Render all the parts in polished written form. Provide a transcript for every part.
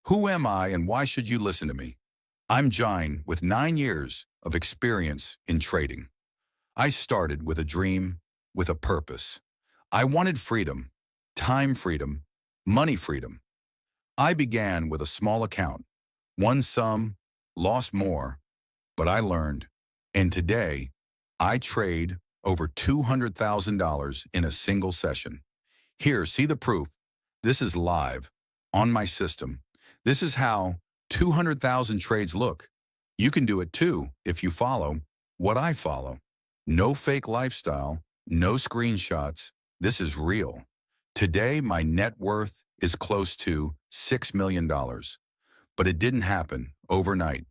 Who am I and why should you listen to me? I'm Jine with 9 years of experience in trading. I started with a dream, with a purpose. I wanted freedom, time freedom, money freedom. I began with a small account, won some, lost more, but I learned. And today, I trade over $200,000 in a single session. Here, see the proof. This is live, on my system. This is how 200,000 trades look. You can do it too if you follow what I follow. No fake lifestyle, no screenshots. This is real. Today, my net worth is close to $6 million, but it didn't happen overnight.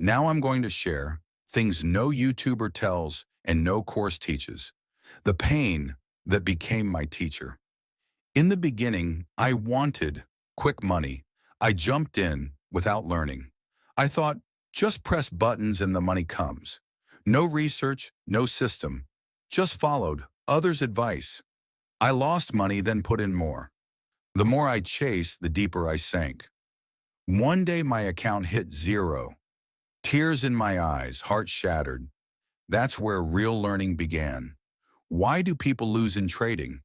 Now I'm going to share things no YouTuber tells and no course teaches. The pain that became my teacher. In the beginning, I wanted quick money. I jumped in without learning. I thought, just press buttons and the money comes. No research, no system. Just followed others' advice. I lost money, then put in more. The more I chased, the deeper I sank. One day my account hit zero. Tears in my eyes, heart shattered. That's where real learning began. Why do people lose in trading?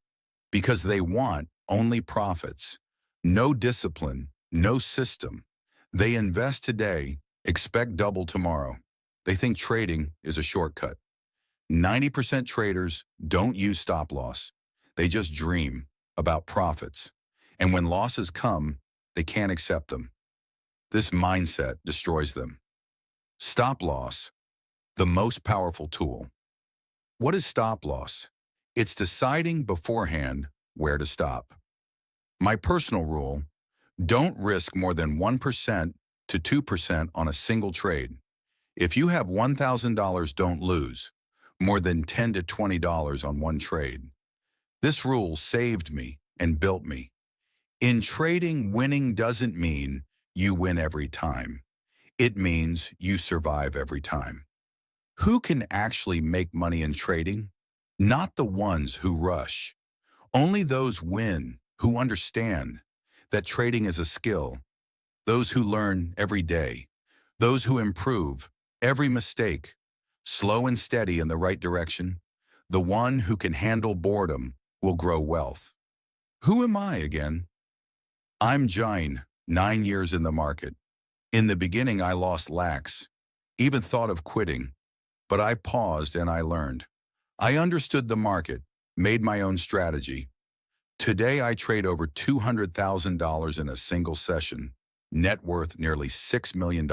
Because they want only profits. No discipline, no system. They invest today, expect double tomorrow. They think trading is a shortcut. 90% traders don't use stop loss. They just dream about profits. And when losses come, they can't accept them. This mindset destroys them. Stop loss, the most powerful tool. What is stop loss? It's deciding beforehand where to stop. My personal rule, don't risk more than 1% to 2% on a single trade. If you have $1,000, don't lose more than $10 to $20 on one trade. This rule saved me and built me. In trading, winning doesn't mean you win every time. It means you survive every time. Who can actually make money in trading? Not the ones who rush. Only those win who understand that trading is a skill. Those who learn every day. Those who improve every mistake. Slow and steady in the right direction. The one who can handle boredom will grow wealth. Who am I again? I'm Jine, 9 years in the market. In the beginning, I lost lakhs, even thought of quitting, but I paused and I learned. I understood the market, made my own strategy. Today, I trade over $200,000 in a single session, net worth nearly $6 million.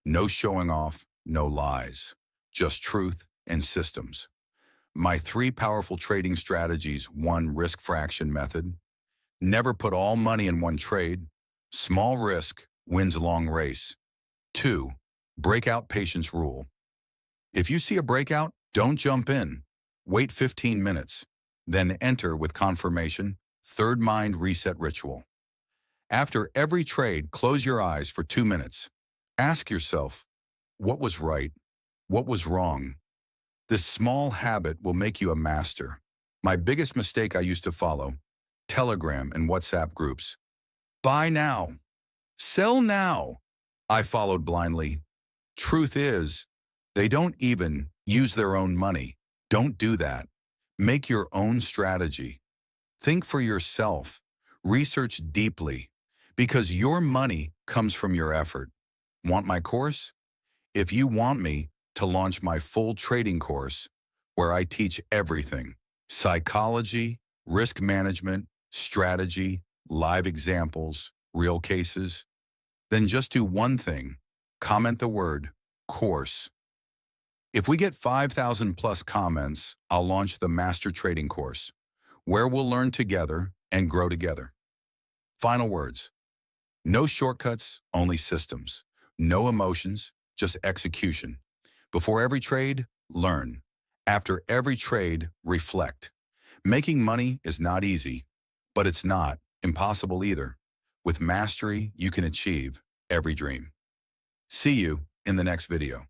No showing off, no lies, just truth and systems. My 3 powerful trading strategies: 1, risk fraction method. Never put all money in one trade. Small risk wins a long race. 2, breakout patience rule. If you see a breakout, don't jump in. Wait 15 minutes, then enter with confirmation. 3rd, mind reset ritual. After every trade, close your eyes for 2 minutes. Ask yourself, what was right? What was wrong? This small habit will make you a master. My biggest mistake I used to follow: Telegram and WhatsApp groups. Buy now. Sell now. I followed blindly. Truth is, they don't even use their own money. Don't do that. Make your own strategy. Think for yourself. Research deeply, because your money comes from your effort. Want my course? If you want me to launch my full trading course, where I teach everything: psychology, risk management, strategy, live examples, real cases, then just do one thing: comment the word course. If we get 5,000 plus comments, I'll launch the Master Trading Course, where we'll learn together and grow together. Final words: no shortcuts, only systems. No emotions, just execution. Before every trade, learn. After every trade, reflect. Making money is not easy, but it's not impossible either. With mastery, you can achieve every dream. See you in the next video.